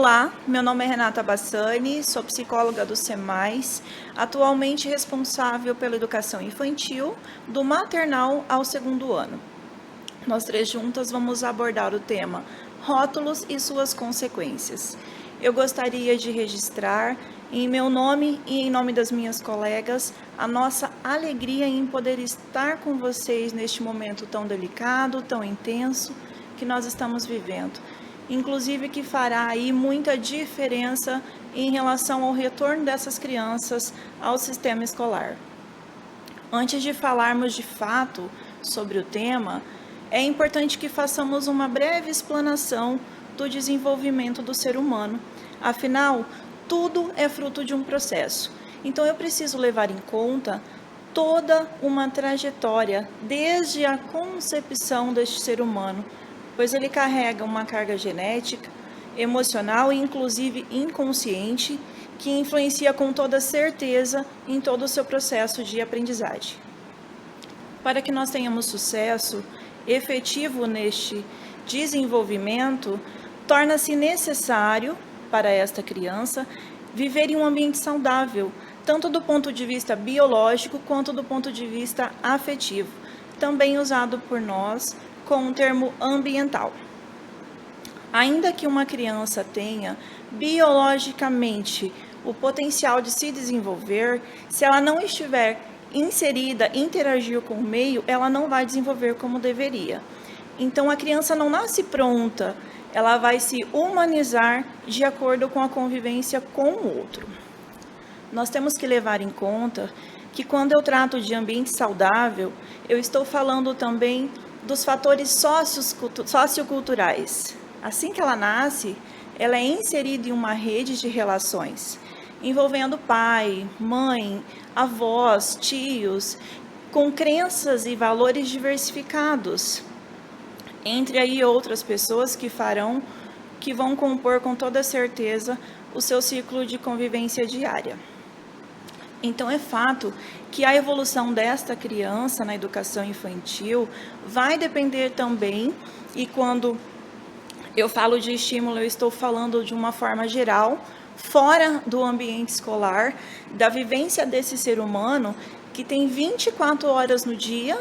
Olá, meu nome é Renata Bassani, sou psicóloga do SEMAIS, atualmente responsável pela educação infantil, do maternal ao 2º ano. Nós três juntas vamos abordar o tema rótulos e suas consequências. Eu gostaria de registrar, em meu nome e em nome das minhas colegas, a nossa alegria em poder estar com vocês neste momento tão delicado, tão intenso que nós estamos vivendo. Inclusive que fará aí muita diferença em relação ao retorno dessas crianças ao sistema escolar. Antes de falarmos de fato sobre o tema, é importante que façamos uma breve explanação do desenvolvimento do ser humano. Afinal, tudo é fruto de um processo. Então, eu preciso levar em conta toda uma trajetória, desde a concepção deste ser humano, pois ele carrega uma carga genética, emocional e inclusive inconsciente, que influencia com toda certeza em todo o seu processo de aprendizagem. Para que nós tenhamos sucesso efetivo neste desenvolvimento, torna-se necessário para esta criança viver em um ambiente saudável, tanto do ponto de vista biológico quanto do ponto de vista afetivo, também usado por nós com o termo ambiental. Ainda que uma criança tenha biologicamente o potencial de se desenvolver, se ela não estiver inserida, interagir com o meio, ela não vai desenvolver como deveria. Então, a criança não nasce pronta, ela vai se humanizar de acordo com a convivência com o outro. Nós temos que levar em conta que quando eu trato de ambiente saudável, eu estou falando também dos fatores socioculturais. Assim que ela nasce, ela é inserida em uma rede de relações, envolvendo pai, mãe, avós, tios, com crenças e valores diversificados, entre aí outras pessoas que vão compor com toda certeza o seu ciclo de convivência diária. Então, é fato que a evolução desta criança na educação infantil vai depender também, e quando eu falo de estímulo, eu estou falando de uma forma geral, fora do ambiente escolar, da vivência desse ser humano que tem 24 horas no dia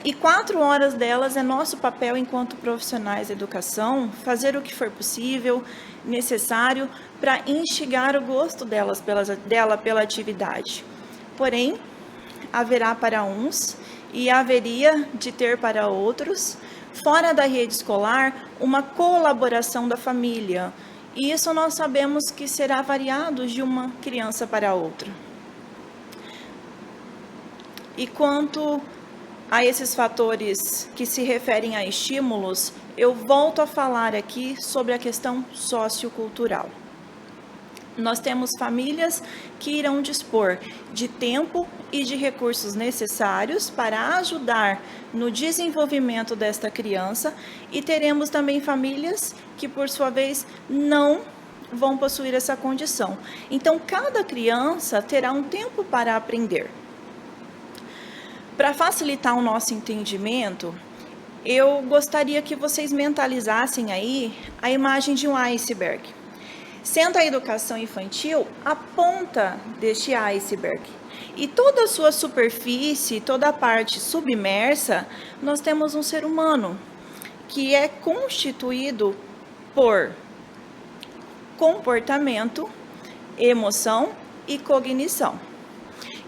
e 4 horas delas é nosso papel enquanto profissionais da educação, fazer o que for possível, necessário, para instigar o gosto dela pela atividade. Porém, haverá para uns e haveria de ter para outros, fora da rede escolar, uma colaboração da família. E isso nós sabemos que será variado de uma criança para outra. E quanto a esses fatores que se referem a estímulos, eu volto a falar aqui sobre a questão sociocultural. Nós temos famílias que irão dispor de tempo e de recursos necessários para ajudar no desenvolvimento desta criança, e teremos também famílias que, por sua vez, não vão possuir essa condição. Então, cada criança terá um tempo para aprender. Para facilitar o nosso entendimento, eu gostaria que vocês mentalizassem aí a imagem de um iceberg. Sendo a educação infantil a ponta deste iceberg. E toda a sua superfície, toda a parte submersa, nós temos um ser humano, que é constituído por comportamento, emoção e cognição.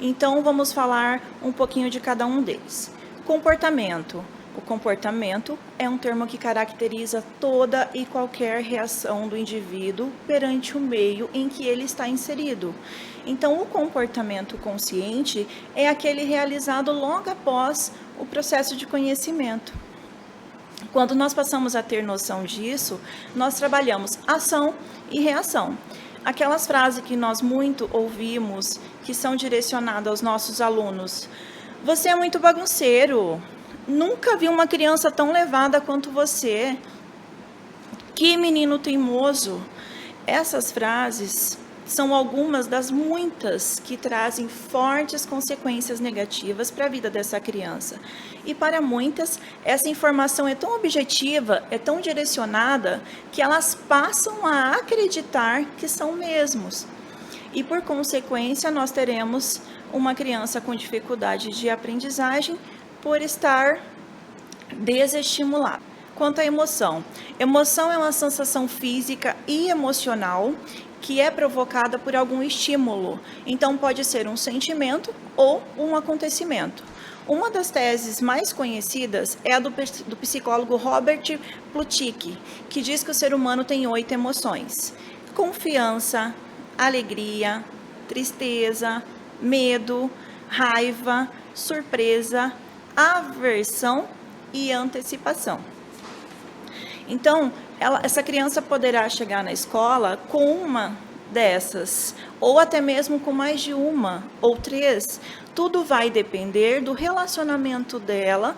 Então, vamos falar um pouquinho de cada um deles. Comportamento. O comportamento é um termo que caracteriza toda e qualquer reação do indivíduo perante o meio em que ele está inserido. Então, o comportamento consciente é aquele realizado logo após o processo de conhecimento. Quando nós passamos a ter noção disso, nós trabalhamos ação e reação. Aquelas frases que nós muito ouvimos, que são direcionadas aos nossos alunos. Você é muito bagunceiro. Nunca vi uma criança tão levada quanto você. Que menino teimoso. Essas frases são algumas das muitas que trazem fortes consequências negativas para a vida dessa criança. E para muitas, essa informação é tão objetiva, é tão direcionada, que elas passam a acreditar que são mesmos. E por consequência, nós teremos uma criança com dificuldade de aprendizagem por estar desestimulada. Quanto à emoção, emoção é uma sensação física e emocional que é provocada por algum estímulo. Então, pode ser um sentimento ou um acontecimento. Uma das teses mais conhecidas é a do psicólogo Robert Plutchik, que diz que o ser humano tem 8 emoções: confiança, alegria, tristeza, medo, raiva, surpresa, aversão e antecipação. Então, essa criança poderá chegar na escola com uma dessas, ou até mesmo com mais de uma ou 3. Tudo vai depender do relacionamento dela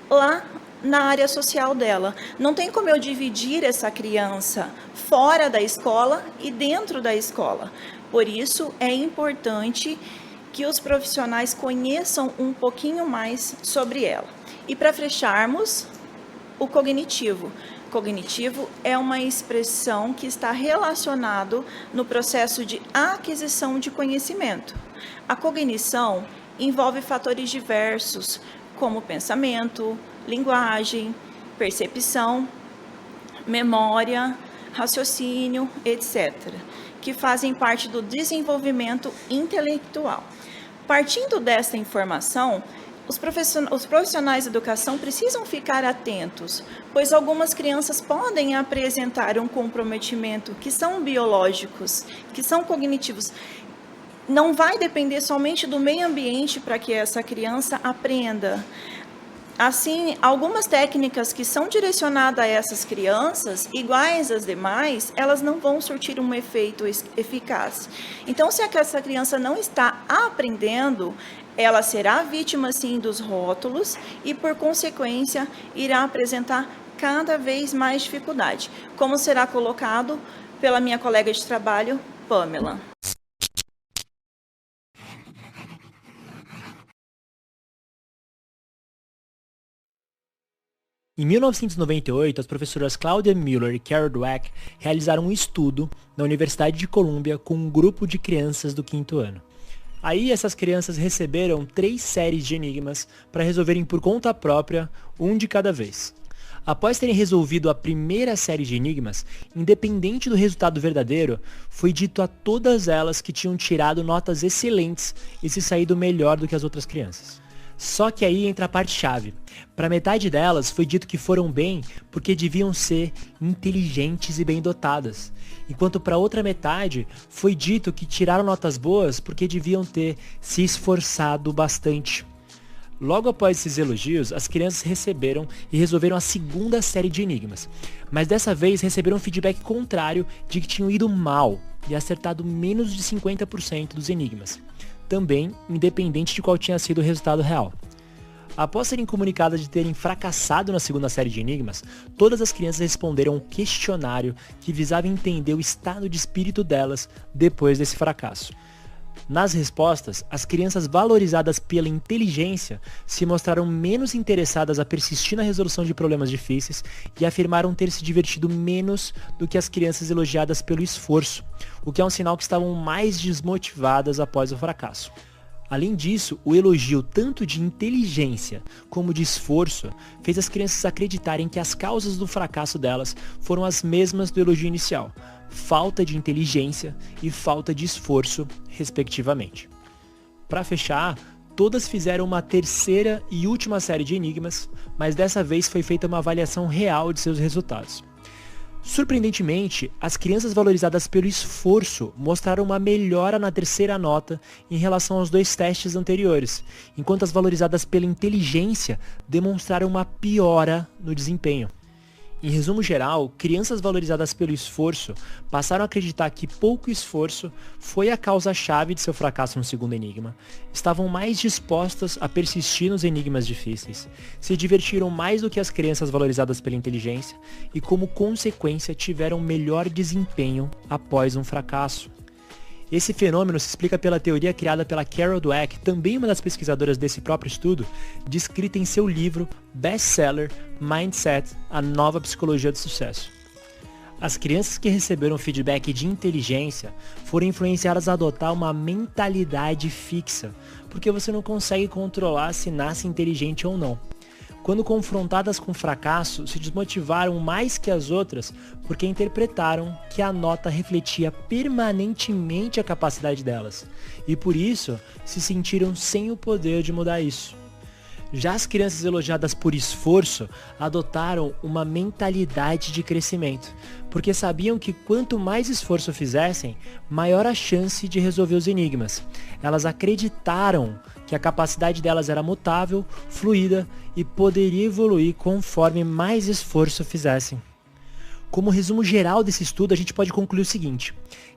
lá na área social dela. Não tem como eu dividir essa criança fora da escola e dentro da escola. Por isso, é importante que os profissionais conheçam um pouquinho mais sobre ela. E para fecharmos, o cognitivo. Cognitivo é uma expressão que está relacionado no processo de aquisição de conhecimento. A cognição envolve fatores diversos, como pensamento, linguagem, percepção, memória, raciocínio, etc., que fazem parte do desenvolvimento intelectual. Partindo desta informação, os profissionais de educação precisam ficar atentos, pois algumas crianças podem apresentar um comprometimento que são biológicos, que são cognitivos. Não vai depender somente do meio ambiente para que essa criança aprenda. Assim, algumas técnicas que são direcionadas a essas crianças, iguais às demais, elas não vão surtir um efeito eficaz. Então, se essa criança não está aprendendo, ela será vítima, sim, dos rótulos e, por consequência, irá apresentar cada vez mais dificuldade, como será colocado pela minha colega de trabalho, Pamela. Em 1998, as professoras Claudia Miller e Carol Dweck realizaram um estudo na Universidade de Colômbia com um grupo de crianças do 5º ano. Aí essas crianças receberam 3 séries de enigmas para resolverem por conta própria, um de cada vez. Após terem resolvido a primeira série de enigmas, independente do resultado verdadeiro, foi dito a todas elas que tinham tirado notas excelentes e se saído melhor do que as outras crianças. Só que aí entra a parte-chave. Para metade delas foi dito que foram bem porque deviam ser inteligentes e bem dotadas, enquanto para outra metade foi dito que tiraram notas boas porque deviam ter se esforçado bastante. Logo após esses elogios, as crianças receberam e resolveram a segunda série de enigmas, mas dessa vez receberam um feedback contrário de que tinham ido mal e acertado menos de 50% dos enigmas, também independente de qual tinha sido o resultado real. Após serem comunicadas de terem fracassado na segunda série de enigmas, todas as crianças responderam um questionário que visava entender o estado de espírito delas depois desse fracasso. Nas respostas, as crianças valorizadas pela inteligência se mostraram menos interessadas a persistir na resolução de problemas difíceis e afirmaram ter se divertido menos do que as crianças elogiadas pelo esforço, o que é um sinal que estavam mais desmotivadas após o fracasso. Além disso, o elogio tanto de inteligência como de esforço fez as crianças acreditarem que as causas do fracasso delas foram as mesmas do elogio inicial: falta de inteligência e falta de esforço, respectivamente. Para fechar, todas fizeram uma terceira e última série de enigmas, mas dessa vez foi feita uma avaliação real de seus resultados. Surpreendentemente, as crianças valorizadas pelo esforço mostraram uma melhora na terceira nota em relação aos 2 testes anteriores, enquanto as valorizadas pela inteligência demonstraram uma piora no desempenho. Em resumo geral, crianças valorizadas pelo esforço passaram a acreditar que pouco esforço foi a causa-chave de seu fracasso no segundo enigma, estavam mais dispostas a persistir nos enigmas difíceis, se divertiram mais do que as crianças valorizadas pela inteligência e, como consequência, tiveram melhor desempenho após um fracasso. Esse fenômeno se explica pela teoria criada pela Carol Dweck, também uma das pesquisadoras desse próprio estudo, descrita em seu livro best-seller Mindset, a nova psicologia do sucesso. As crianças que receberam feedback de inteligência foram influenciadas a adotar uma mentalidade fixa, porque você não consegue controlar se nasce inteligente ou não. Quando confrontadas com fracasso, se desmotivaram mais que as outras porque interpretaram que a nota refletia permanentemente a capacidade delas, e por isso se sentiram sem o poder de mudar isso. Já as crianças elogiadas por esforço adotaram uma mentalidade de crescimento, porque sabiam que quanto mais esforço fizessem, maior a chance de resolver os enigmas. Elas acreditaram que a capacidade delas era mutável, fluida e poderia evoluir conforme mais esforço fizessem. Como resumo geral desse estudo, a gente pode concluir o seguinte,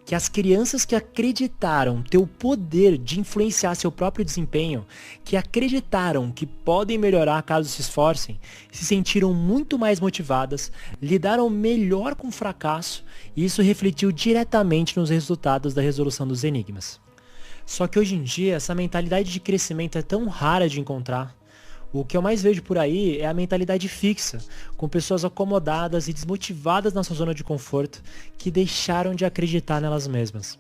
que as crianças que acreditaram ter o poder de influenciar seu próprio desempenho, que acreditaram que podem melhorar caso se esforcem, se sentiram muito mais motivadas, lidaram melhor com o fracasso e isso refletiu diretamente nos resultados da resolução dos enigmas. Só que hoje em dia, essa mentalidade de crescimento é tão rara de encontrar. O que eu mais vejo por aí é a mentalidade fixa, com pessoas acomodadas e desmotivadas na sua zona de conforto, que deixaram de acreditar nelas mesmas.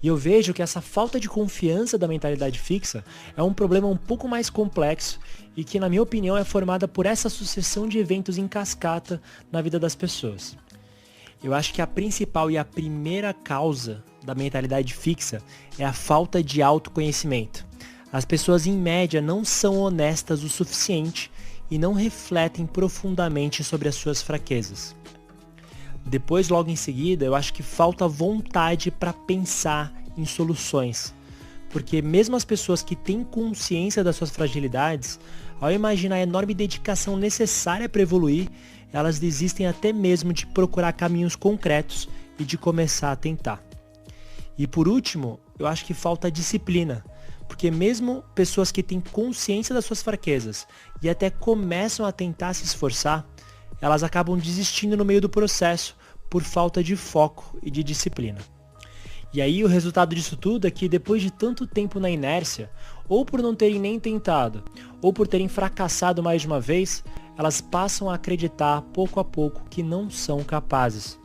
E eu vejo que essa falta de confiança da mentalidade fixa é um problema um pouco mais complexo e que, na minha opinião, é formada por essa sucessão de eventos em cascata na vida das pessoas. Eu acho que a principal e a primeira causa da mentalidade fixa é a falta de autoconhecimento. As pessoas em média não são honestas o suficiente e não refletem profundamente sobre as suas fraquezas. Depois, logo em seguida, eu acho que falta vontade para pensar em soluções. Porque mesmo as pessoas que têm consciência das suas fragilidades, ao imaginar a enorme dedicação necessária para evoluir, elas desistem até mesmo de procurar caminhos concretos e de começar a tentar. E por último, eu acho que falta disciplina. Porque mesmo pessoas que têm consciência das suas fraquezas e até começam a tentar se esforçar, elas acabam desistindo no meio do processo por falta de foco e de disciplina. E aí o resultado disso tudo é que depois de tanto tempo na inércia, ou por não terem nem tentado, ou por terem fracassado mais de uma vez, elas passam a acreditar pouco a pouco que não são capazes.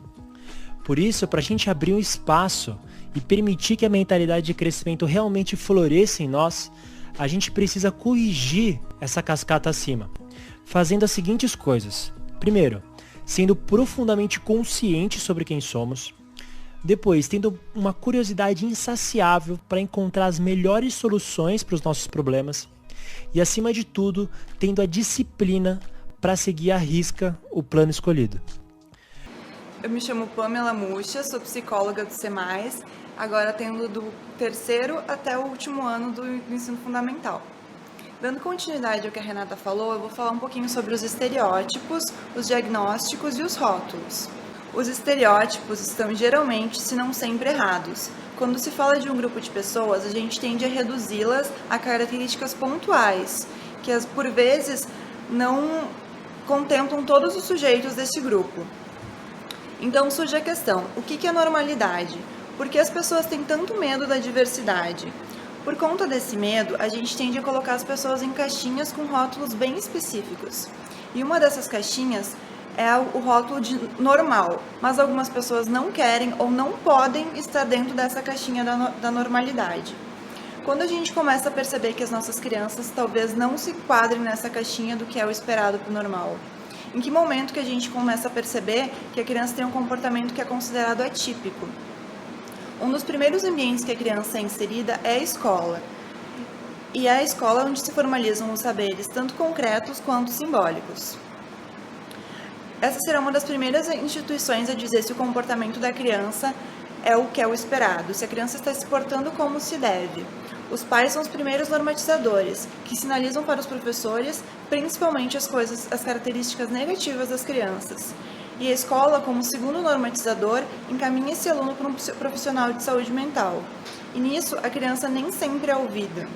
Por isso, para a gente abrir um espaço e permitir que a mentalidade de crescimento realmente floresça em nós, a gente precisa corrigir essa cascata acima, fazendo as seguintes coisas. Primeiro, sendo profundamente consciente sobre quem somos. Depois, tendo uma curiosidade insaciável para encontrar as melhores soluções para os nossos problemas. E, acima de tudo, tendo a disciplina para seguir à risca o plano escolhido. Eu me chamo Pamela Mucha, sou psicóloga do C+, agora tendo do terceiro até o último ano do ensino fundamental. Dando continuidade ao que a Renata falou, eu vou falar um pouquinho sobre os estereótipos, os diagnósticos e os rótulos. Os estereótipos estão geralmente, se não sempre, errados. Quando se fala de um grupo de pessoas, a gente tende a reduzi-las a características pontuais, que por vezes não contemplam todos os sujeitos desse grupo. Então surge a questão, o que é normalidade? Por que as pessoas têm tanto medo da diversidade? Por conta desse medo, a gente tende a colocar as pessoas em caixinhas com rótulos bem específicos. E uma dessas caixinhas é o rótulo de normal, mas algumas pessoas não querem ou não podem estar dentro dessa caixinha da normalidade. Quando a gente começa a perceber que as nossas crianças talvez não se enquadrem nessa caixinha do que é o esperado para o normal, em que momento que a gente começa a perceber que a criança tem um comportamento que é considerado atípico? Um dos primeiros ambientes que a criança é inserida é a escola. E é a escola onde se formalizam os saberes, tanto concretos quanto simbólicos. Essa será uma das primeiras instituições a dizer se o comportamento da criança é o que é o esperado, se a criança está se portando como se deve. Os pais são os primeiros normatizadores, que sinalizam para os professores, principalmente as características negativas das crianças. E a escola, como segundo normatizador, encaminha esse aluno para um profissional de saúde mental. E nisso, a criança nem sempre é ouvida.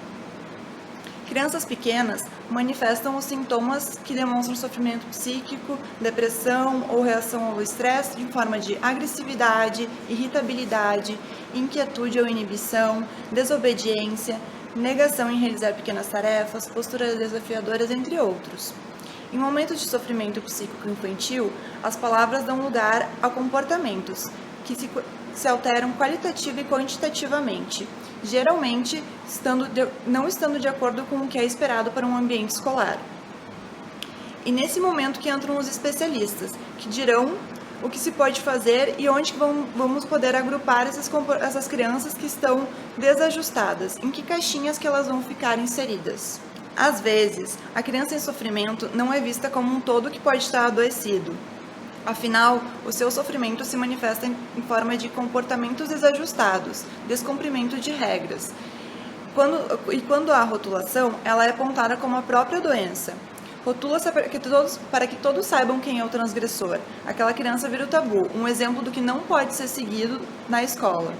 Crianças pequenas manifestam os sintomas que demonstram sofrimento psíquico, depressão ou reação ao estresse de forma de agressividade, irritabilidade, inquietude ou inibição, desobediência, negação em realizar pequenas tarefas, posturas desafiadoras, entre outros. Em momentos de sofrimento psíquico infantil, as palavras dão lugar a comportamentos que se alteram qualitativa e quantitativamente, geralmente não estando de acordo com o que é esperado para um ambiente escolar. E nesse momento que entram os especialistas, que dirão o que se pode fazer e onde vamos poder agrupar essas crianças que estão desajustadas, em que caixinhas que elas vão ficar inseridas. Às vezes, a criança em sofrimento não é vista como um todo que pode estar adoecido. Afinal, o seu sofrimento se manifesta em forma de comportamentos desajustados, descumprimento de regras. Quando há rotulação, ela é apontada como a própria doença. Rotula-se para que todos saibam quem é o transgressor. Aquela criança vira o tabu, um exemplo do que não pode ser seguido na escola.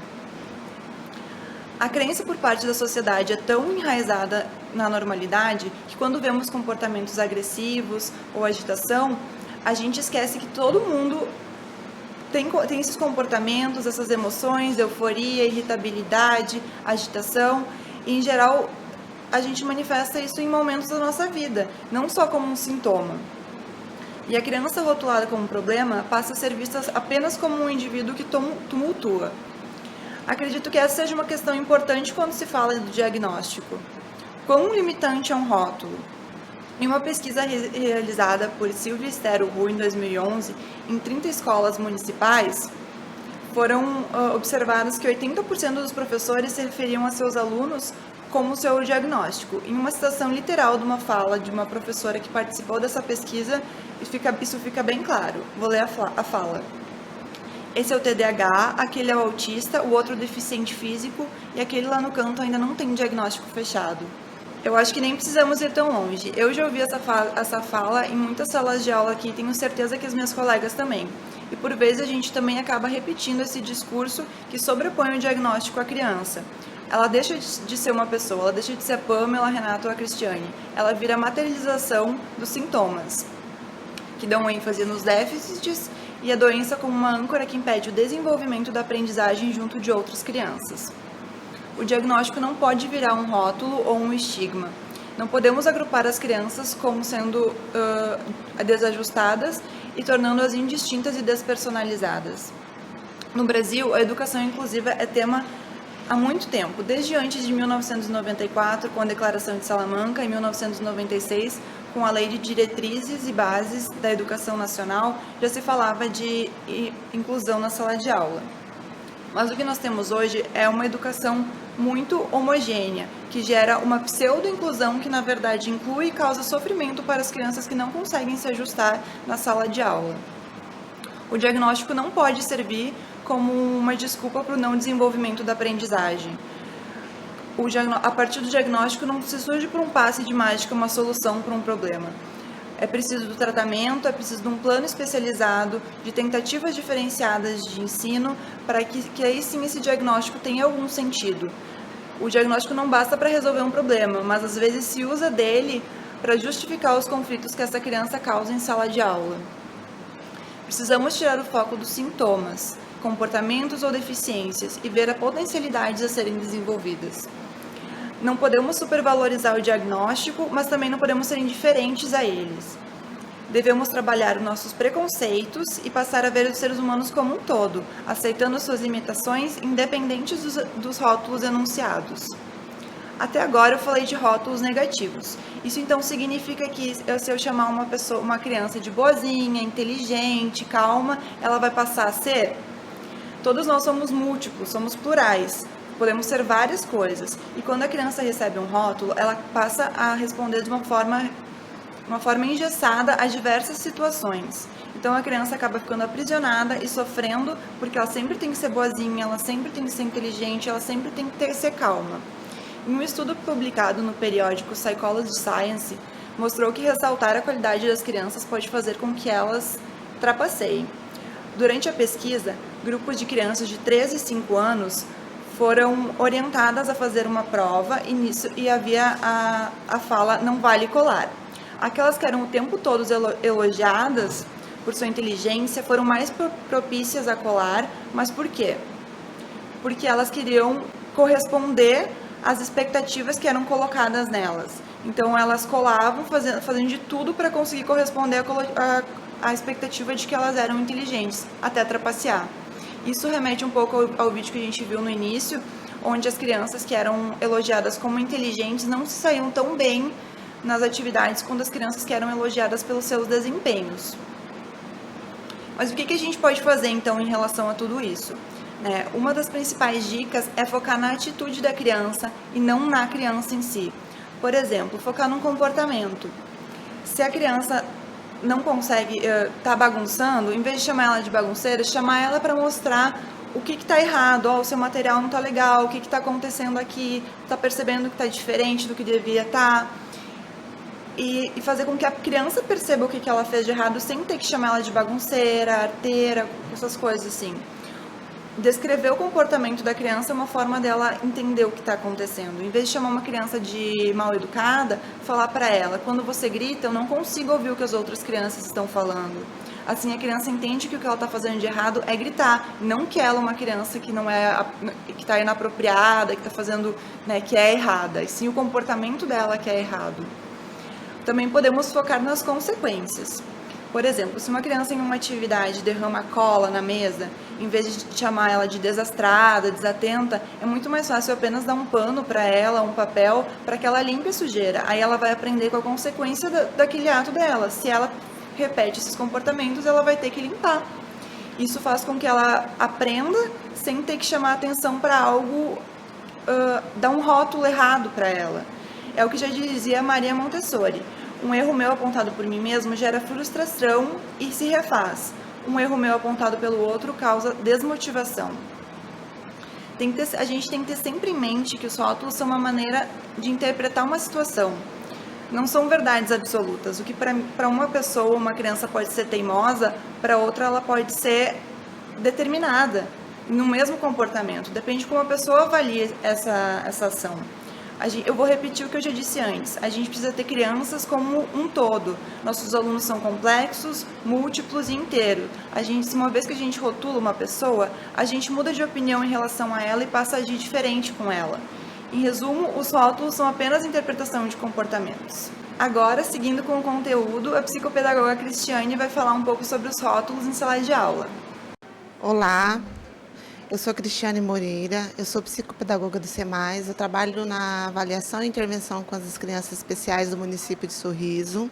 A crença por parte da sociedade é tão enraizada na normalidade que quando vemos comportamentos agressivos ou agitação, a gente esquece que todo mundo tem esses comportamentos, essas emoções, euforia, irritabilidade, agitação, e em geral a gente manifesta isso em momentos da nossa vida, não só como um sintoma. E a criança rotulada como um problema passa a ser vista apenas como um indivíduo que tumultua. Acredito que essa seja uma questão importante quando se fala do diagnóstico. Quão limitante é um rótulo? Em uma pesquisa realizada por Silvia Esther Hu em 2011, em 30 escolas municipais, foram observados que 80% dos professores se referiam a seus alunos como seu diagnóstico. Em uma citação literal de uma fala de uma professora que participou dessa pesquisa, isso fica bem claro. Vou ler a fala. Esse é o TDAH, aquele é o autista, o outro o deficiente físico e aquele lá no canto ainda não tem diagnóstico fechado. Eu acho que nem precisamos ir tão longe. Eu já ouvi essa fala em muitas salas de aula aqui e tenho certeza que as minhas colegas também. E por vezes a gente também acaba repetindo esse discurso que sobrepõe o diagnóstico à criança. Ela deixa de ser uma pessoa, ela deixa de ser a Pamela, a Renata ou a Cristiane. Ela vira a materialização dos sintomas, que dão ênfase nos déficits e a doença como uma âncora que impede o desenvolvimento da aprendizagem junto de outras crianças. O diagnóstico não pode virar um rótulo ou um estigma. Não podemos agrupar as crianças como sendo desajustadas e tornando-as indistintas e despersonalizadas. No Brasil, a educação inclusiva é tema há muito tempo, desde antes de 1994, com a Declaração de Salamanca, em 1996, com a Lei de Diretrizes e Bases da Educação Nacional, já se falava de inclusão na sala de aula. Mas o que nós temos hoje é uma educação muito homogênea, que gera uma pseudo-inclusão que, na verdade, inclui e causa sofrimento para as crianças que não conseguem se ajustar na sala de aula. O diagnóstico não pode servir como uma desculpa para o não desenvolvimento da aprendizagem. A partir do diagnóstico não se surge por um passe de mágica uma solução para um problema. É preciso do tratamento, é preciso de um plano especializado, de tentativas diferenciadas de ensino, para que aí sim esse diagnóstico tenha algum sentido. O diagnóstico não basta para resolver um problema, mas às vezes se usa dele para justificar os conflitos que essa criança causa em sala de aula. Precisamos tirar o foco dos sintomas, comportamentos ou deficiências e ver as potencialidades a serem desenvolvidas. Não podemos supervalorizar o diagnóstico, mas também não podemos ser indiferentes a eles. Devemos trabalhar os nossos preconceitos e passar a ver os seres humanos como um todo, aceitando suas limitações, independentes dos rótulos enunciados. Até agora eu falei de rótulos negativos. Isso então significa que se eu chamar uma criança de boazinha, inteligente, calma, ela vai passar a ser? Todos nós somos múltiplos, somos plurais. Podemos ser várias coisas. E quando a criança recebe um rótulo, ela passa a responder de uma forma engessada a diversas situações. Então a criança acaba ficando aprisionada e sofrendo porque ela sempre tem que ser boazinha, ela sempre tem que ser inteligente, ela sempre tem que ser calma. Em um estudo publicado no periódico Psychology Science, mostrou que ressaltar a qualidade das crianças pode fazer com que elas trapaceiem. Durante a pesquisa, grupos de crianças de 3 e 5 anos foram orientadas a fazer uma prova e havia a fala não vale colar. Aquelas que eram o tempo todo elogiadas por sua inteligência foram mais propícias a colar, mas por quê? Porque elas queriam corresponder às expectativas que eram colocadas nelas. Então elas colavam fazendo de tudo para conseguir corresponder à expectativa de que elas eram inteligentes, até trapacear. Isso remete um pouco ao vídeo que a gente viu no início, onde as crianças que eram elogiadas como inteligentes não se saíam tão bem nas atividades quanto as crianças que eram elogiadas pelos seus desempenhos. Mas o que a gente pode fazer então em relação a tudo isso? Uma das principais dicas é focar na atitude da criança e não na criança em si. Por exemplo, focar num comportamento. Se a criança não consegue, tá bagunçando, em vez de chamar ela de bagunceira, chamar ela para mostrar o que está errado, o seu material não está legal, o que está acontecendo aqui, está percebendo que está diferente do que devia estar. E fazer com que a criança perceba o que ela fez de errado sem ter que chamar ela de bagunceira, arteira, essas coisas assim. Descrever o comportamento da criança é uma forma dela entender o que está acontecendo. Em vez de chamar uma criança de mal educada, falar para ela, quando você grita, eu não consigo ouvir o que as outras crianças estão falando. Assim a criança entende que o que ela está fazendo de errado é gritar, não que ela é uma criança que não é, que está inapropriada, que está fazendo, que é errada, e sim o comportamento dela que é errado. Também podemos focar nas consequências. Por exemplo, se uma criança em uma atividade derrama cola na mesa, em vez de chamar ela de desastrada, desatenta, é muito mais fácil apenas dar um pano para ela, um papel, para que ela limpe a sujeira. Aí ela vai aprender com a consequência daquele ato dela. Se ela repete esses comportamentos, ela vai ter que limpar. Isso faz com que ela aprenda sem ter que chamar atenção para algo, dar um rótulo errado para ela. É o que já dizia Maria Montessori. Um erro meu apontado por mim mesmo gera frustração e se refaz. Um erro meu apontado pelo outro causa desmotivação. A gente tem que ter sempre em mente que os rótulos são uma maneira de interpretar uma situação. Não são verdades absolutas. O que para uma pessoa, uma criança pode ser teimosa, para outra ela pode ser determinada no mesmo comportamento. Depende de como a pessoa avalia essa ação. Eu vou repetir o que eu já disse antes. A gente precisa ter crianças como um todo. Nossos alunos são complexos, múltiplos e inteiros. Uma vez que a gente rotula uma pessoa, a gente muda de opinião em relação a ela e passa a agir diferente com ela. Em resumo, os rótulos são apenas interpretação de comportamentos. Agora, seguindo com o conteúdo, a psicopedagoga Cristiane vai falar um pouco sobre os rótulos em sala de aula. Olá, eu sou Cristiane Moreira, eu sou psicopedagoga do SEMAIS, eu trabalho na avaliação e intervenção com as crianças especiais do município de Sorriso.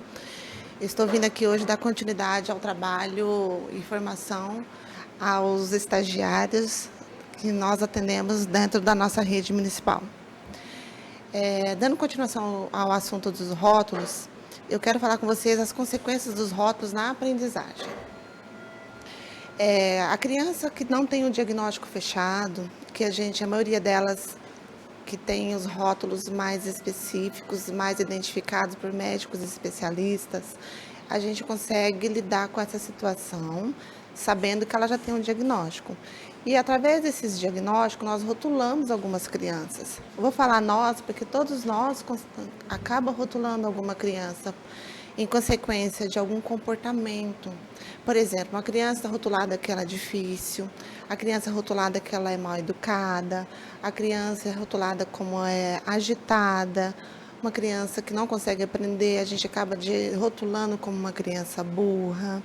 Estou vindo aqui hoje dar continuidade ao trabalho e formação aos estagiários que nós atendemos dentro da nossa rede municipal. Dando continuação ao assunto dos rótulos, eu quero falar com vocês as consequências dos rótulos na aprendizagem. A criança que não tem o diagnóstico fechado, a maioria delas que tem os rótulos mais específicos, mais identificados por médicos especialistas, a gente consegue lidar com essa situação, sabendo que ela já tem um diagnóstico. E através desses diagnósticos, nós rotulamos algumas crianças. Eu vou falar nós, porque todos nós acabam rotulando alguma criança em consequência de algum comportamento. Por exemplo, uma criança rotulada que ela é difícil, a criança rotulada que ela é mal educada, a criança rotulada como é agitada, uma criança que não consegue aprender, a gente acaba rotulando como uma criança burra,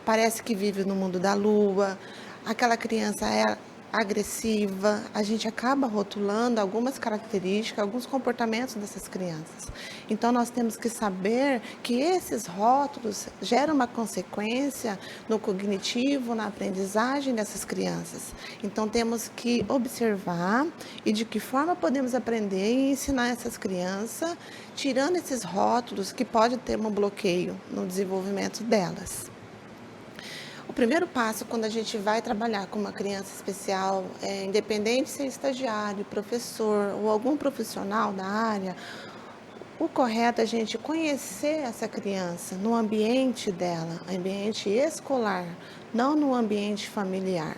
parece que vive no mundo da lua, aquela criança é agressiva, a gente acaba rotulando algumas características, alguns comportamentos dessas crianças. Então, nós temos que saber que esses rótulos geram uma consequência no cognitivo, na aprendizagem dessas crianças. Então, temos que observar e de que forma podemos aprender e ensinar essas crianças, tirando esses rótulos que podem ter um bloqueio no desenvolvimento delas. O primeiro passo quando a gente vai trabalhar com uma criança especial, independente de ser estagiário, professor ou algum profissional da área, o correto é a gente conhecer essa criança no ambiente dela, ambiente escolar, não no ambiente familiar.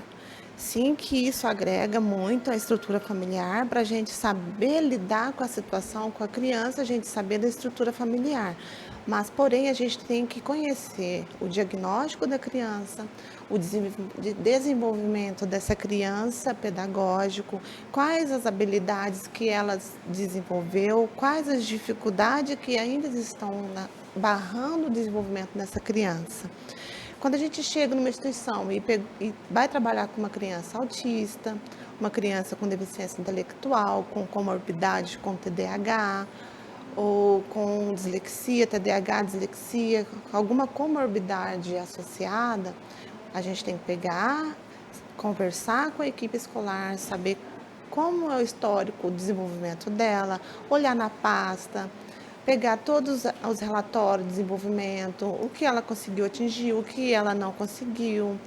Sim, que isso agrega muito à estrutura familiar, para a gente saber lidar com a situação, com a criança, a gente saber da estrutura familiar. Mas, porém, a gente tem que conhecer o diagnóstico da criança, o desenvolvimento dessa criança pedagógico, quais as habilidades que ela desenvolveu, quais as dificuldades que ainda estão barrando o desenvolvimento dessa criança. Quando a gente chega numa instituição e vai trabalhar com uma criança autista, uma criança com deficiência intelectual, com comorbidade com TDAH, ou com dislexia, TDAH, dislexia, alguma comorbidade associada, a gente tem que pegar, conversar com a equipe escolar, saber como é o histórico, o desenvolvimento dela, olhar na pasta, pegar todos os relatórios de desenvolvimento, o que ela conseguiu atingir, o que ela não conseguiu,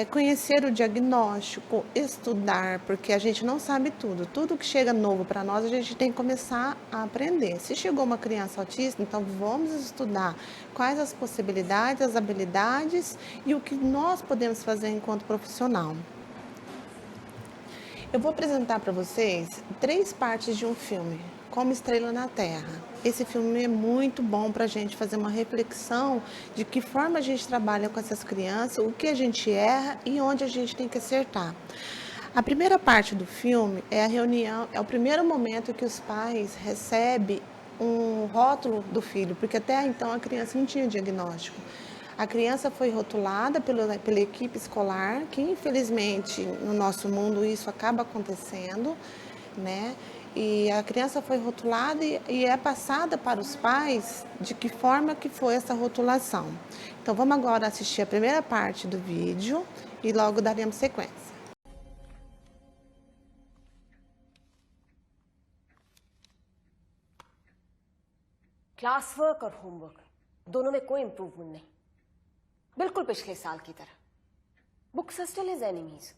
conhecer o diagnóstico, estudar, porque a gente não sabe tudo. Tudo que chega novo para nós, a gente tem que começar a aprender. Se chegou uma criança autista, então vamos estudar quais as possibilidades, as habilidades e o que nós podemos fazer enquanto profissional. Eu vou apresentar para vocês 3 partes de um filme, Como Estrela na Terra. Esse filme é muito bom para a gente fazer uma reflexão de que forma a gente trabalha com essas crianças, o que a gente erra e onde a gente tem que acertar. A primeira parte do filme é a reunião, é o primeiro momento que os pais recebem um rótulo do filho, porque até então a criança não tinha diagnóstico. A criança foi rotulada pela equipe escolar, que infelizmente no nosso mundo isso acaba acontecendo, né? E a criança foi rotulada e é passada para os pais de que forma que foi essa rotulação. Então vamos agora assistir a primeira parte do vídeo e logo daremos sequência. Class work और होमवर्क दोनों में कोई इम्प्रूवमेंट नहीं, बिल्कुल पिछले साल की तरह। Books are still his enemies.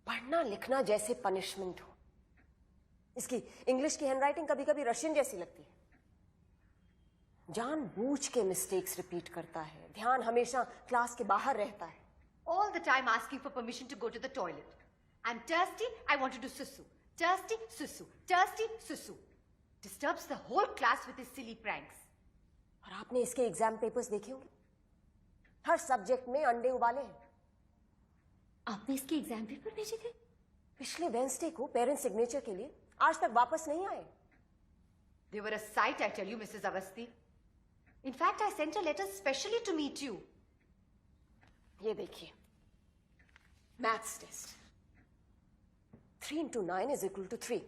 पढ़ना लिखना जैसे पनिशमेंट हो। इसकी इंग्लिश की हैंडराइटिंग कभी कभी रशियन जैसी लगती है। जानबूझ के मिस्टेक्स रिपीट करता है, ध्यान हमेशा क्लास के बाहर रहता है। All the time asking for permission to go to the toilet. I'm thirsty, I want to do susu. Thirsty, susu. Thirsty, susu. Disturbs the whole class with his silly pranks. और आपने इसके एग्जाम पेपर्स देखे होंगे, हर सब्जेक्ट में अंडे उबाले हैं। आपने इसके एग्जाम पेपर भेजे थे? पिछले वेंसडे को पेरेंट्स सिग्नेचर के लिए आज तक वापस नहीं आए। They were a sight, I tell you, Mrs. Avasti. In fact, I sent a letter specially to meet you. ये देखिए, मैथ्स टेस्ट 3 into 9 is equal to 3।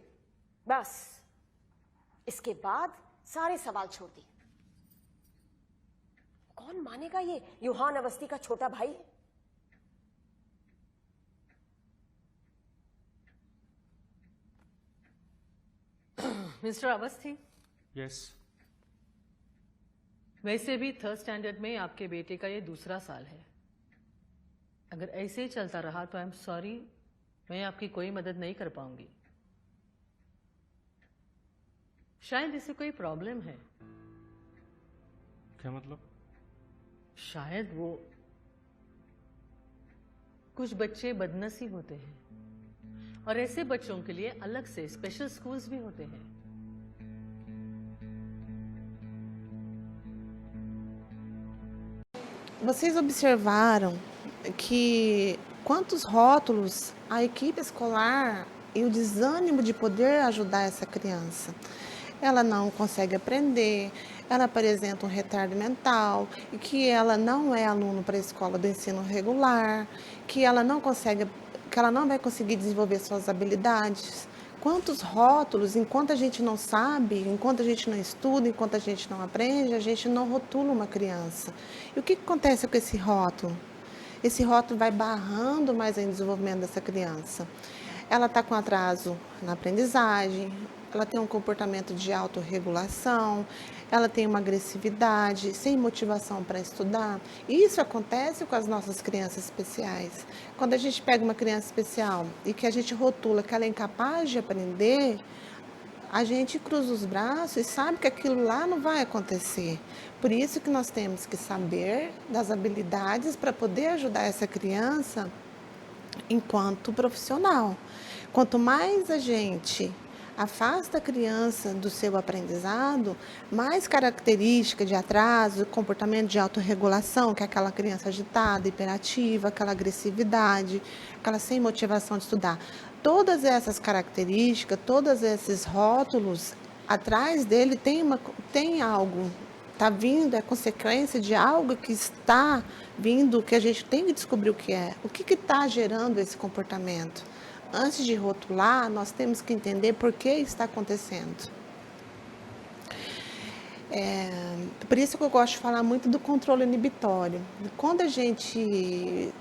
बस इसके बाद सारे सवाल छोड़ दिए। कौन मानेगा ये यूहान अवस्थी का छोटा भाई है? मिस्टर अवस्थी, यस। वैसे भी थर्ड स्टैंडर्ड में आपके बेटे का ये दूसरा साल है। अगर ऐसे ही चलता रहा तो आई एम सॉरी, मैं आपकी कोई मदद नहीं कर पाऊंगी। शायद इसे कोई प्रॉब्लम है। क्या मतलब? शायद वो कुछ बच्चे बदनसीब होते हैं और ऐसे बच्चों के लिए अलग से स्पेशल स्कूल्स भी होते हैं। Vocês observaram que quantos rótulos a equipe escolar e o desânimo de poder ajudar essa criança? Ela não consegue aprender, ela apresenta um retardo mental, e que ela não é aluno para a escola do ensino regular, que ela não vai conseguir desenvolver suas habilidades. Quantos rótulos, enquanto a gente não sabe, enquanto a gente não estuda, enquanto a gente não aprende, a gente não rotula uma criança. E o que acontece com esse rótulo? Esse rótulo vai barrando mais o desenvolvimento dessa criança. Ela está com atraso na aprendizagem, ela tem um comportamento de autorregulação, ela tem uma agressividade, sem motivação para estudar. E isso acontece com as nossas crianças especiais. Quando a gente pega uma criança especial e que a gente rotula que ela é incapaz de aprender, a gente cruza os braços e sabe que aquilo lá não vai acontecer. Por isso que nós temos que saber das habilidades para poder ajudar essa criança enquanto profissional. Quanto mais a gente afasta a criança do seu aprendizado, mais característica de atraso, comportamento de autorregulação, que é aquela criança agitada, hiperativa, aquela agressividade, aquela sem motivação de estudar. Todas essas características, todos esses rótulos, atrás dele tem algo, está vindo, é consequência de algo que está vindo, que a gente tem que descobrir o que é. O que está gerando esse comportamento? Antes de rotular, nós temos que entender por que está acontecendo. Por isso que eu gosto de falar muito do controle inibitório. Quando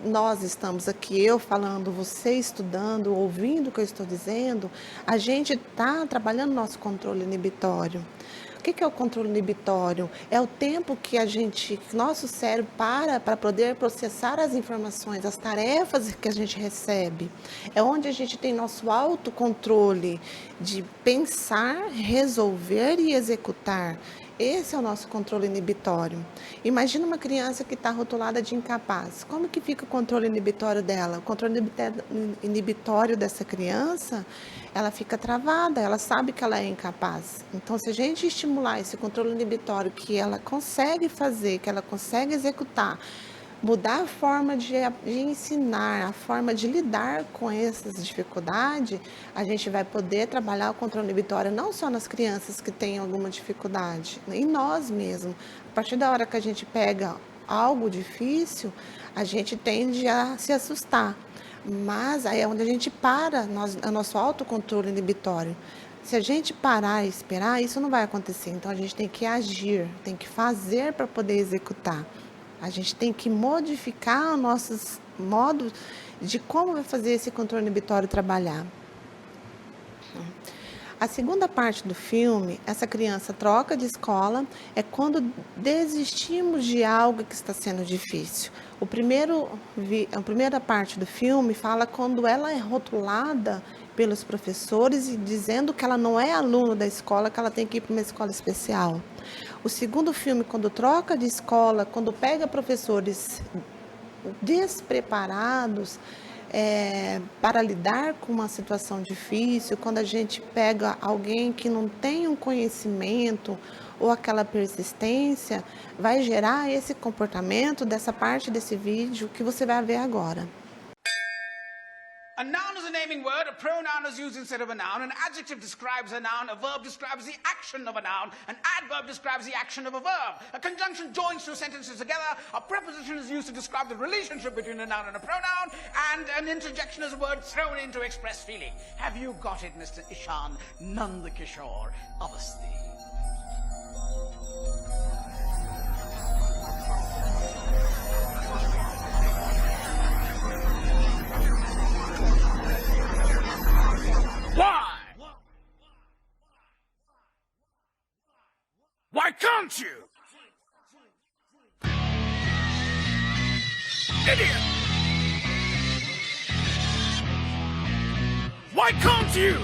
nós estamos aqui, eu falando, você estudando, ouvindo o que eu estou dizendo, a gente está trabalhando nosso controle inibitório. O que é o controle inibitório? É o tempo que nosso cérebro para poder processar as informações, as tarefas que a gente recebe. É onde a gente tem nosso autocontrole de pensar, resolver e executar. Esse é o nosso controle inibitório. Imagina uma criança que está rotulada de incapaz. Como que fica o controle inibitório dela? O controle inibitório dessa criança, ela fica travada, ela sabe que ela é incapaz. Então, se a gente estimular esse controle inibitório que ela consegue fazer, que ela consegue executar, mudar a forma de ensinar, a forma de lidar com essas dificuldades, a gente vai poder trabalhar o controle inibitório não só nas crianças que têm alguma dificuldade, em nós mesmos. A partir da hora que a gente pega algo difícil, a gente tende a se assustar. Mas aí é onde a gente para o nosso autocontrole inibitório. Se a gente parar e esperar, isso não vai acontecer. Então a gente tem que agir, tem que fazer para poder executar. A gente tem que modificar o nosso modo de como vai fazer esse controle inibitório trabalhar. A segunda parte do filme, essa criança troca de escola, é quando desistimos de algo que está sendo difícil. A primeira parte do filme fala quando ela é rotulada pelos professores e dizendo que ela não é aluno da escola, que ela tem que ir para uma escola especial. O segundo filme, quando troca de escola, quando pega professores despreparados para lidar com uma situação difícil, quando a gente pega alguém que não tem um conhecimento ou aquela persistência, vai gerar esse comportamento dessa parte desse vídeo que você vai ver agora. A noun is a naming word, a pronoun is used instead of a noun, an adjective describes a noun, a verb describes the action of a noun, an adverb describes the action of a verb. A conjunction joins two sentences together, a preposition is used to describe the relationship between a noun and a pronoun, and an interjection is a word thrown in to express feeling. Have you got it, Mr. Ishan Nandakishore Avasti? Why? Why can't you? Idiot! Why can't you?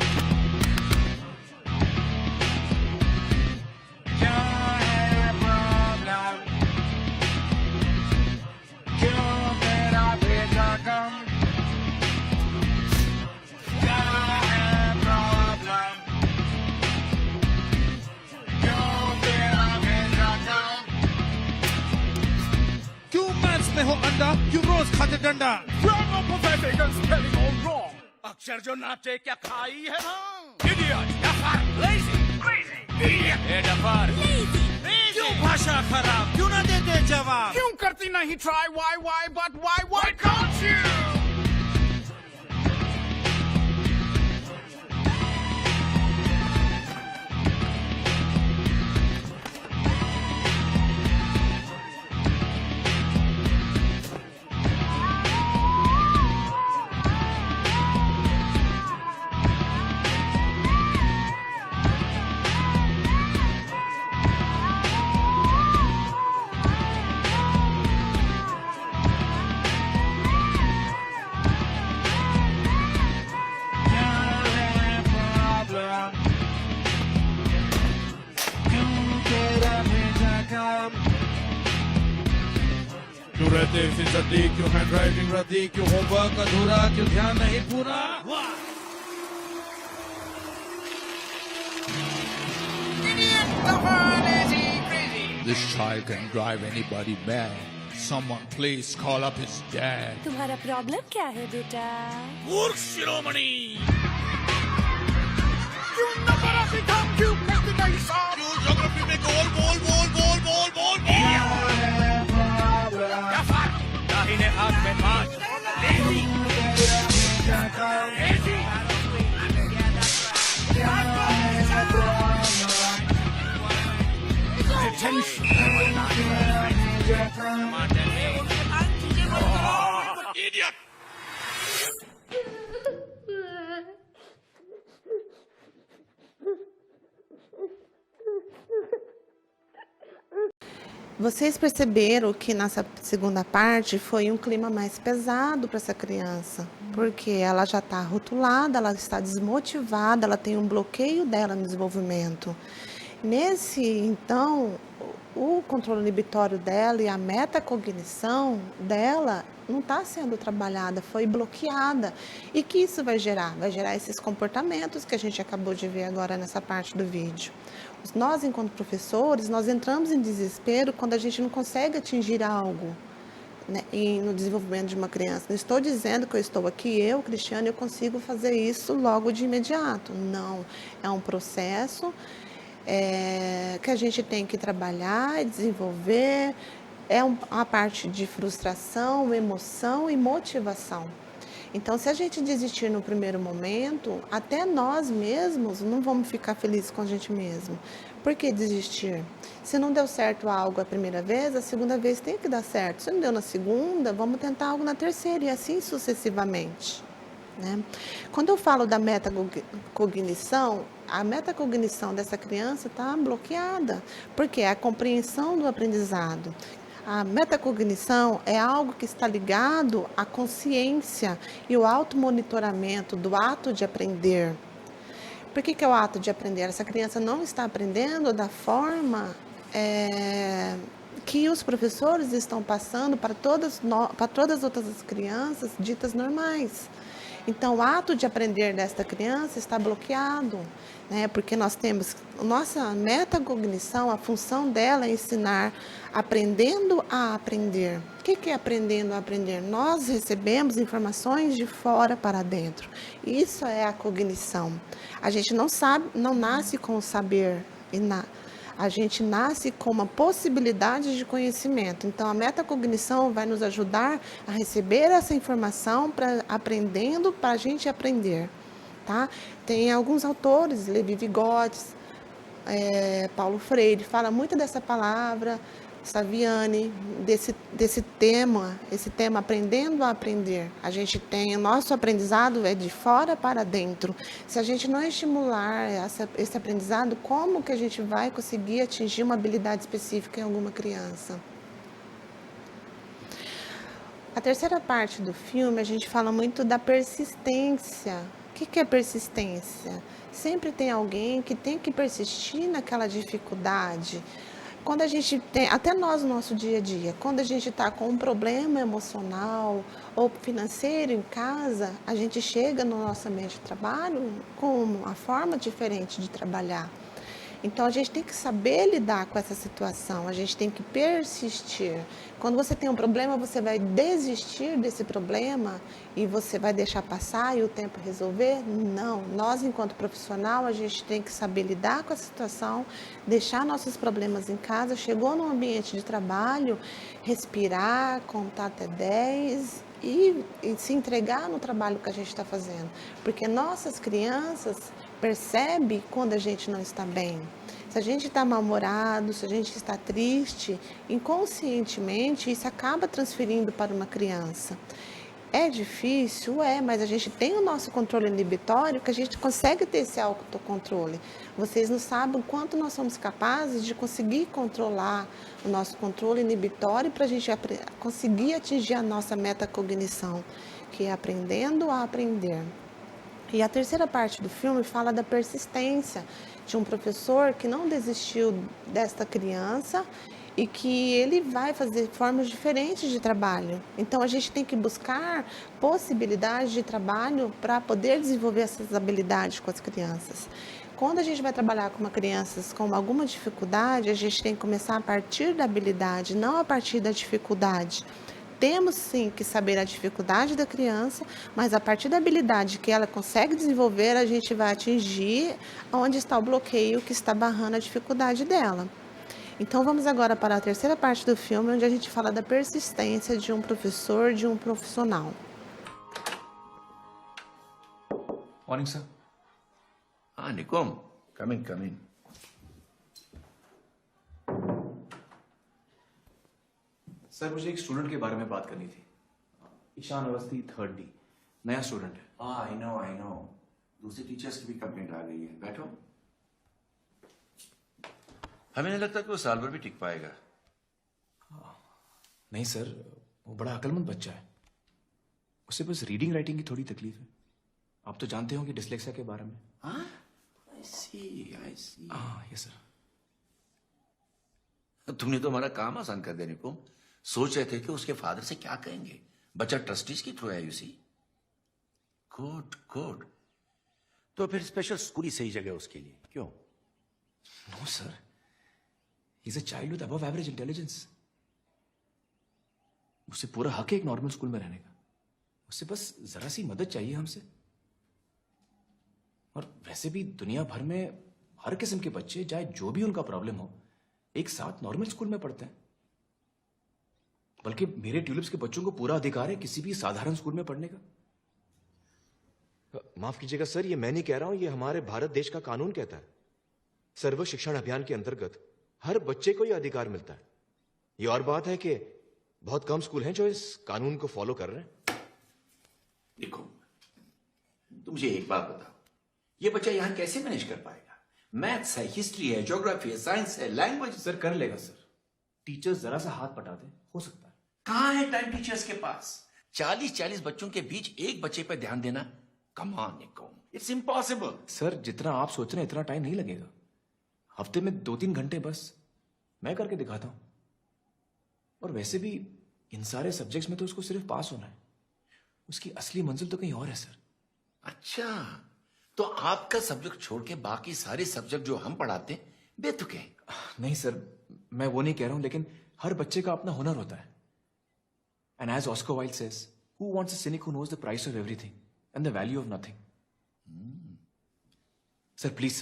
में हो अंडा क्यों रोज खाते डंडा Grammar pathetic and spelling all wrong. अक्षर जो नाचे क्या खाई है भांग? Idiot, dafar, lazy, crazy, idiot, dafar, lazy, क्यों भाषा खराब क्यों ना देते जवाब क्यों करती नहीं try? Why, but why can't you? क्यों रहते फिर जल्दी, क्यों हैंड राइटिंग रहती, क्यों होमवर्क अधूरा, क्यों ध्यान नहीं पूरा? This child can drive anybody mad. Someone please call up his dad. तुम्हारा प्रॉब्लम क्या है बेटा? मूर्ख शिरोमणि! क्यों नंबर कम क्यों करते नहीं साहब? क्यों ज्योग्राफी में गोल गोल गोल गोल गोल गोल क्या फर्क? दाहिने हाथ में 5 lazy lazy Idiot! Vocês perceberam que nessa segunda parte foi um clima mais pesado para essa criança, porque ela já está rotulada, ela está desmotivada, ela tem um bloqueio dela no desenvolvimento. Então, o controle inibitório dela e a metacognição dela não está sendo trabalhada, foi bloqueada. E que isso vai gerar? Vai gerar esses comportamentos que a gente acabou de ver agora nessa parte do vídeo. Nós, enquanto professores, nós entramos em desespero quando a gente não consegue atingir algo, né, no desenvolvimento de uma criança. Não estou dizendo que eu estou aqui, eu, Cristiane, eu consigo fazer isso logo de imediato. Não, é um processo que a gente tem que trabalhar e desenvolver. É uma parte de frustração, emoção e motivação. Então, se a gente desistir no primeiro momento, até nós mesmos não vamos ficar felizes com a gente mesmo. Por que desistir? Se não deu certo algo a primeira vez, a segunda vez tem que dar certo. Se não deu na segunda, vamos tentar algo na terceira e assim sucessivamente, né? Quando eu falo da metacognição, a metacognição dessa criança está bloqueada, porque é a compreensão do aprendizado. A metacognição é algo que está ligado à consciência e o automonitoramento do ato de aprender. Por que é o ato de aprender? Essa criança não está aprendendo da forma que os professores estão passando para todas as outras crianças ditas normais. Então, o ato de aprender desta criança está bloqueado, né? Porque nós temos nossa metacognição, a função dela é ensinar aprendendo a aprender. O que é aprendendo a aprender? Nós recebemos informações de fora para dentro. Isso é a cognição. A gente não nasce com o saber a gente nasce com uma possibilidade de conhecimento. Então, a metacognição vai nos ajudar a receber essa informação para a gente aprender, tá? Tem alguns autores, Levi Vygotsky, Paulo Freire, fala muito dessa palavra, Saviani, desse tema, esse tema aprendendo a aprender. A gente tem, o nosso aprendizado é de fora para dentro. Se a gente não estimular esse aprendizado, como que a gente vai conseguir atingir uma habilidade específica em alguma criança? A terceira parte do filme, a gente fala muito da persistência. O que é persistência? Sempre tem alguém que tem que persistir naquela dificuldade. Quando a gente tem, até nós no nosso dia a dia, quando a gente está com um problema emocional ou financeiro em casa, a gente chega no nosso ambiente de trabalho com uma forma diferente de trabalhar. Então, a gente tem que saber lidar com essa situação, a gente tem que persistir. Quando você tem um problema, você vai desistir desse problema e você vai deixar passar e o tempo resolver? Não. Nós, enquanto profissional, a gente tem que saber lidar com a situação, deixar nossos problemas em casa, chegou no ambiente de trabalho, respirar, contar até 10 e se entregar no trabalho que a gente está fazendo. Porque nossas crianças percebem quando a gente não está bem. Se a gente está mal-humorado, se a gente está triste, inconscientemente isso acaba transferindo para uma criança. É difícil? Mas a gente tem o nosso controle inibitório que a gente consegue ter esse autocontrole. Vocês não sabem o quanto nós somos capazes de conseguir controlar o nosso controle inibitório para a gente conseguir atingir a nossa metacognição, que é aprendendo a aprender. E a terceira parte do filme fala da persistência de um professor que não desistiu desta criança e que ele vai fazer formas diferentes de trabalho. Então, a gente tem que buscar possibilidades de trabalho para poder desenvolver essas habilidades com as crianças. Quando a gente vai trabalhar com uma criança com alguma dificuldade, a gente tem que começar a partir da habilidade, não a partir da dificuldade. Temos sim que saber a dificuldade da criança, mas a partir da habilidade que ela consegue desenvolver, a gente vai atingir onde está o bloqueio que está barrando a dificuldade dela. Então vamos agora para a terceira parte do filme, onde a gente fala da persistência de um professor, de um profissional. Morning, sir. Nikom, come in, come in. Sir मुझे एक स्टूडेंट के बारे में बात करनी थी। ईशान Awasthi 3rd D, नया स्टूडेंट है। I know. दूसरे टीचर्स की भी कंप्लेंट आ गई है। बैठो। हमें नहीं लगता कि वो साल भर भी टिक पाएगा। नहीं सर, वो बड़ा अक्लमंद बच्चा है। उसे बस रीडिंग राइटिंग की थोड़ी तकलीफ है। आप तो जानते होंगे डिसलेक्सिया के बारे में। आई सी। हाँ, यस सर। तुमने तो हमारा काम आसान कर दिया निकुम। सोच रहे थे कि उसके फादर से क्या कहेंगे। बच्चा ट्रस्टीज की थ्रू है, यू सी। गुड। तो फिर स्पेशल स्कूल ही सही जगह है उसके लिए, क्यों? No sir, he is a child with above average intelligence. उसे पूरा हक है एक नॉर्मल स्कूल में रहने का। उसे बस जरा सी मदद चाहिए हमसे। और वैसे भी दुनिया भर में हर किस्म के बच्चे, चाहे जो भी उनका प्रॉब्लम हो, एक साथ नॉर्मल स्कूल में पढ़ते हैं। बल्कि मेरे ट्यूलिप्स के बच्चों को पूरा अधिकार है किसी भी साधारण स्कूल में पढ़ने का। माफ कीजिएगा सर, ये मैं नहीं कह रहा हूं, ये हमारे भारत देश का कानून कहता है। सर्व शिक्षण अभियान के अंतर्गत हर बच्चे को यह अधिकार मिलता है। ये और बात है कि बहुत कम स्कूल हैं जो इस कानून को फॉलो कर रहे हैं। देखो, तुम मुझे एक बात बताओ, ये बच्चा यहां कैसे मैनेज कर पाएगा? मैथ्स है, हिस्ट्री है, ज्योग्राफी है, साइंस है, लैंग्वेज। सर कर लेगा सर, टीचर्स जरा सा हाथ बटा दे, हो सकता है। कहां है टाइम टीचर्स के पास? 40 बच्चों के बीच एक बच्चे पर ध्यान देना, come on Nikom, it's impossible. Sir जितना आप सोच रहे हैं इतना टाइम नहीं लगेगा। हफ्ते में 2-3 घंटे बस मैं करके दिखाता हूं। और वैसे भी इन सारे सब्जेक्ट्स में तो उसको सिर्फ पास होना है। उसकी असली मंजिल तो कहीं और है सर। अच्छा, तो आपका सब्जेक्ट छोड़ के बाकी सारे सब्जेक्ट जो हम पढ़ाते हैं बेतुके हैं? नहीं सर, मैं वो नहीं कह रहा हूं, लेकिन हर बच्चे का अपना हुनर होता है। And as Oscar Wilde says, who wants a cynic who knows the price of everything and the value of nothing? Sir please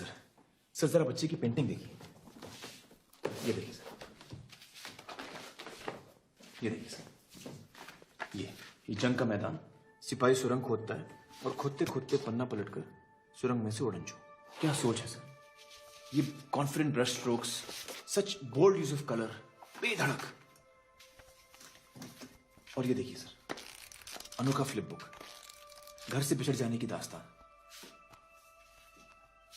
sir जरा बच्चे की पेंटिंग देखिए। ये देखिए सर, ये देखिए सर, ये जंग का मैदान, सिपाही सुरंग खोदता है और खोदते खोदते पन्ना पलटकर सुरंग में से उड़न छू। क्या सोच है सर, ये confident brush strokes, such bold use of colour, बेधड़क। और ये देखिए सर, अनोखा फ्लिप बुक, घर से बिछड़ जाने की दास्तान।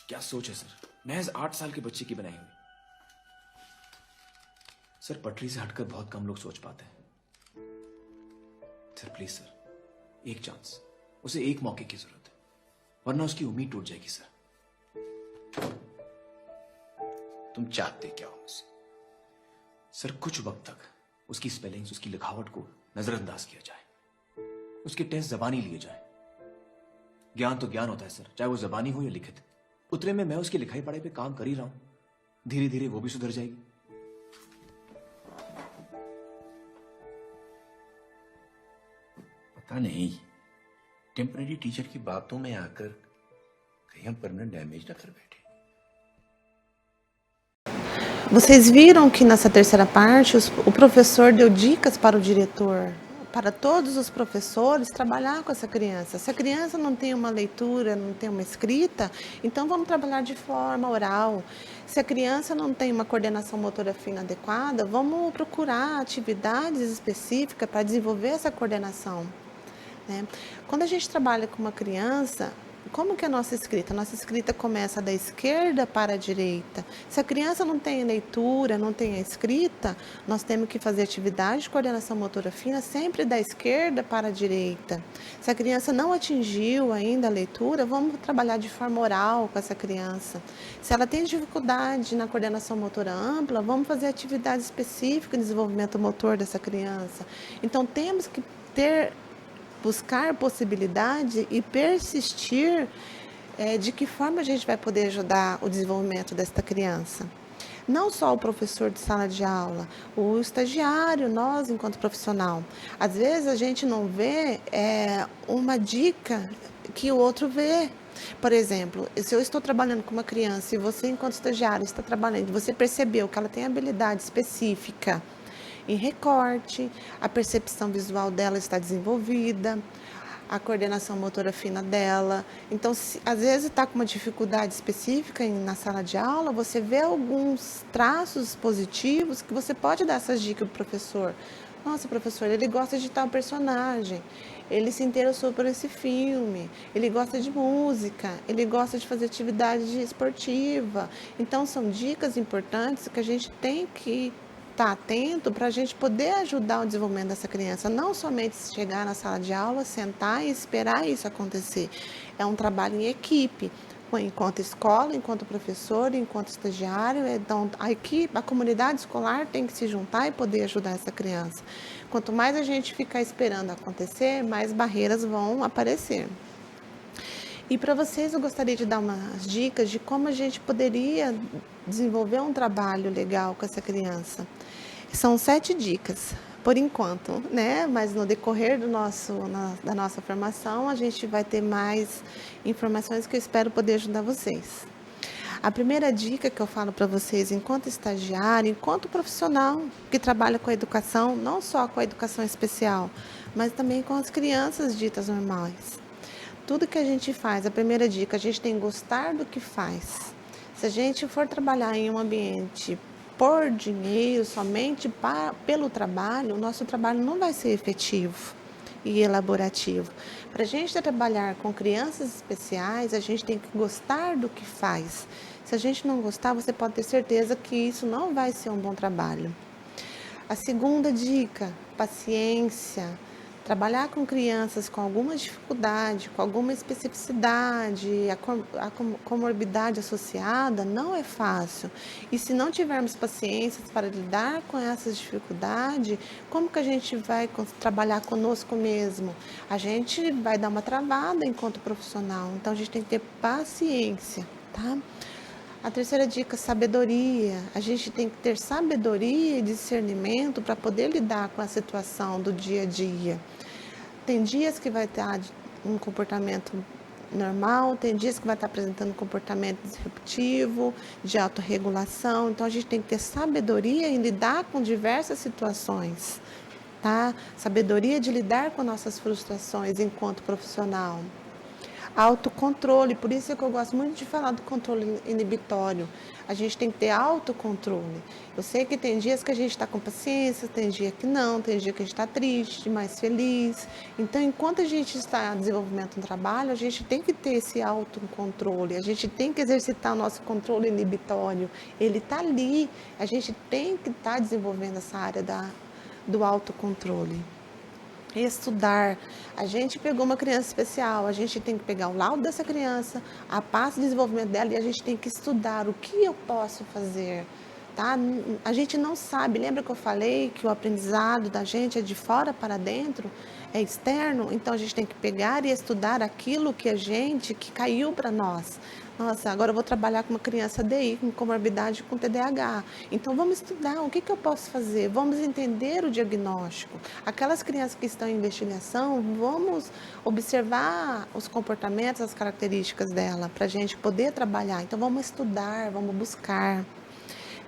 क्या सोच है सर, महज 8 साल के बच्चे की बनाई हुई। सर पटरी से हटकर बहुत कम लोग सोच पाते हैं। सर प्लीज सर, एक चांस, उसे एक मौके की जरूरत है, वरना उसकी उम्मीद टूट जाएगी सर। तुम चाहते क्या हो मुझसे? सर कुछ वक्त तक उसकी स्पेलिंग्स, उसकी लिखावट को नजरअंदाज किया जाए, उसके टेस्ट जबानी लिए जाए। ज्ञान तो ज्ञान होता है सर, चाहे वो जबानी हो या लिखित। उतने में मैं उसकी लिखाई पढ़ाई पे काम कर ही रहा हूं, धीरे धीरे वो भी सुधर जाएगी। पता नहीं, टेम्परेरी टीचर की बातों में आकर कहीं हम परमानेंट डैमेज ना कर बैठे। Vocês viram que nessa terceira parte o professor deu dicas para o diretor, para todos os professores trabalhar com essa criança. Se a criança não tem uma leitura, não tem uma escrita, então vamos trabalhar de forma oral. Se a criança não tem uma coordenação motora fina adequada, vamos procurar atividades específicas para desenvolver essa coordenação, né? Quando a gente trabalha com uma criança, Como que é a nossa escrita? A nossa escrita começa da esquerda para a direita. Se a criança não tem leitura, não tem a escrita, nós temos que fazer atividade de coordenação motora fina sempre da esquerda para a direita. Se a criança não atingiu ainda a leitura, vamos trabalhar de forma oral com essa criança. Se ela tem dificuldade na coordenação motora ampla, vamos fazer atividade específica de desenvolvimento motor dessa criança. Então, temos que buscar possibilidade e persistir de que forma a gente vai poder ajudar o desenvolvimento desta criança. Não só o professor de sala de aula, o estagiário, nós enquanto profissional. Às vezes a gente não vê uma dica que o outro vê. Por exemplo, se eu estou trabalhando com uma criança e você enquanto estagiário está trabalhando, você percebeu que ela tem habilidade específica em recorte, a percepção visual dela está desenvolvida, a coordenação motora fina dela. Então, às vezes está com uma dificuldade específica na sala de aula, você vê alguns traços positivos que você pode dar essas dicas para o professor. Nossa, professor, ele gosta de tal personagem, ele se interessou por esse filme, ele gosta de música, ele gosta de fazer atividade esportiva. Então, são dicas importantes que a gente tem que estar atento para a gente poder ajudar o desenvolvimento dessa criança, não somente chegar na sala de aula, sentar e esperar isso acontecer. É um trabalho em equipe, enquanto escola, enquanto professor, enquanto estagiário. Então, a comunidade escolar tem que se juntar e poder ajudar essa criança. Quanto mais a gente ficar esperando acontecer, mais barreiras vão aparecer. E para vocês eu gostaria de dar umas dicas de como a gente poderia desenvolver um trabalho legal com essa criança. São 7 dicas, por enquanto, né? Mas no decorrer da nossa formação, a gente vai ter mais informações que eu espero poder ajudar vocês. A primeira dica que eu falo para vocês, enquanto estagiário, enquanto profissional que trabalha com a educação, não só com a educação especial, mas também com as crianças ditas normais. Tudo que a gente faz, a primeira dica, a gente tem que gostar do que faz. Se a gente for trabalhar em um ambiente por dinheiro, somente pelo trabalho, o nosso trabalho não vai ser efetivo e elaborativo. Para a gente trabalhar com crianças especiais, a gente tem que gostar do que faz. Se a gente não gostar, você pode ter certeza que isso não vai ser um bom trabalho. A segunda dica, paciência. Trabalhar com crianças com alguma dificuldade, com alguma especificidade, a comorbidade associada, não é fácil. E se não tivermos paciência para lidar com essas dificuldades, como que a gente vai trabalhar conosco mesmo? A gente vai dar uma travada enquanto profissional, então a gente tem que ter paciência, tá? A terceira dica, sabedoria. A gente tem que ter sabedoria e discernimento para poder lidar com a situação do dia a dia. Tem dias que vai estar um comportamento normal, tem dias que vai estar apresentando um comportamento disruptivo, de autorregulação. Então, a gente tem que ter sabedoria em lidar com diversas situações, tá? Sabedoria de lidar com nossas frustrações enquanto profissional. Autocontrole, por isso é que eu gosto muito de falar do controle inibitório. A gente tem que ter autocontrole. Eu sei que tem dias que a gente está com paciência, tem dia que não, tem dia que a gente está triste, mais feliz. Então, enquanto a gente está desenvolvendo um trabalho, a gente tem que ter esse autocontrole, a gente tem que exercitar o nosso controle inibitório. Ele está ali, a gente tem que estar desenvolvendo essa área do autocontrole. Estudar. A gente pegou uma criança especial, a gente tem que pegar o laudo dessa criança, a passo de desenvolvimento dela, e a gente tem que estudar o que eu posso fazer, tá? A gente não sabe, lembra que eu falei que o aprendizado da gente é de fora para dentro, é externo? Então a gente tem que pegar e estudar aquilo que caiu para nós. Nossa, agora eu vou trabalhar com uma criança DI, com comorbidade com TDAH. Então, vamos estudar o que eu posso fazer, vamos entender o diagnóstico. Aquelas crianças que estão em investigação, vamos observar os comportamentos, as características dela, para a gente poder trabalhar. Então, vamos estudar, vamos buscar.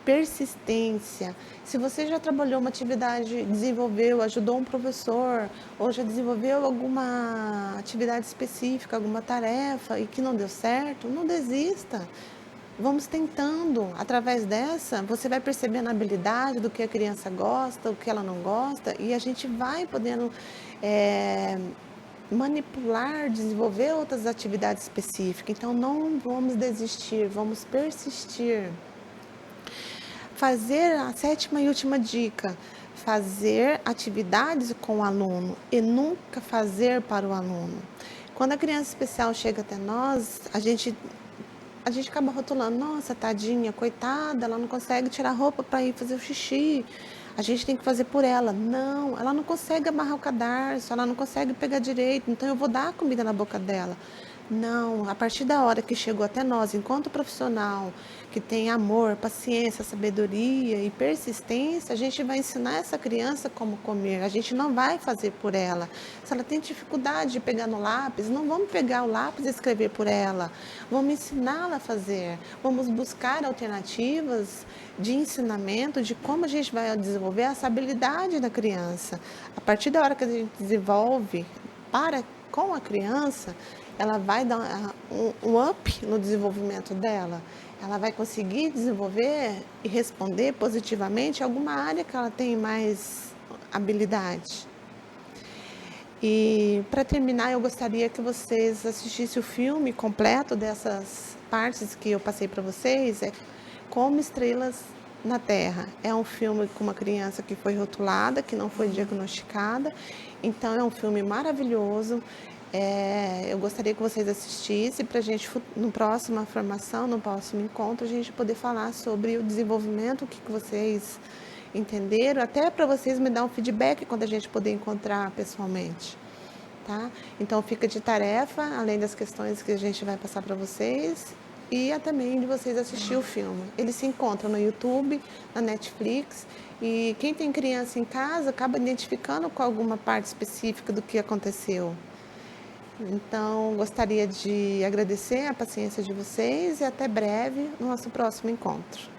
Persistência. Se você já trabalhou uma atividade, desenvolveu, ajudou um professor, ou já desenvolveu alguma atividade específica, alguma tarefa e que não deu certo, não desista. Vamos tentando. Através dessa, você vai percebendo a habilidade do que a criança gosta, o que ela não gosta, e a gente vai podendo manipular, desenvolver outras atividades específicas. Então, não vamos desistir, vamos persistir. Fazer a 7ª e última dica, fazer atividades com o aluno e nunca fazer para o aluno. Quando a criança especial chega até nós, a gente acaba rotulando, nossa, tadinha, coitada, ela não consegue tirar a roupa para ir fazer o xixi. A gente tem que fazer por ela. Não, ela não consegue amarrar o cadarço, ela não consegue pegar direito, então eu vou dar a comida na boca dela. Não, a partir da hora que chegou até nós, enquanto profissional, que tem amor, paciência, sabedoria e persistência, a gente vai ensinar essa criança como comer, a gente não vai fazer por ela. Se ela tem dificuldade de pegar no lápis, não vamos pegar o lápis e escrever por ela, vamos ensiná-la a fazer, vamos buscar alternativas de ensinamento de como a gente vai desenvolver essa habilidade da criança. A partir da hora que a gente desenvolve com a criança, ela vai dar um up no desenvolvimento dela. Ela vai conseguir desenvolver e responder positivamente alguma área que ela tem mais habilidade. E para terminar, eu gostaria que vocês assistissem o filme completo dessas partes que eu passei para vocês. É Como Estrelas na Terra. É um filme com uma criança que foi rotulada, que não foi diagnosticada. Então é um filme maravilhoso. Eu gostaria que vocês assistissem para a gente, no próxima formação, no próximo encontro, a gente poder falar sobre o desenvolvimento, o que vocês entenderam, até para vocês me dar um feedback quando a gente poder encontrar pessoalmente, tá? Então fica de tarefa, além das questões que a gente vai passar para vocês, e também de vocês assistir o filme. Ele se encontra no YouTube, na Netflix, e quem tem criança em casa acaba identificando com alguma parte específica do que aconteceu. Então, gostaria de agradecer a paciência de vocês e até breve no nosso próximo encontro.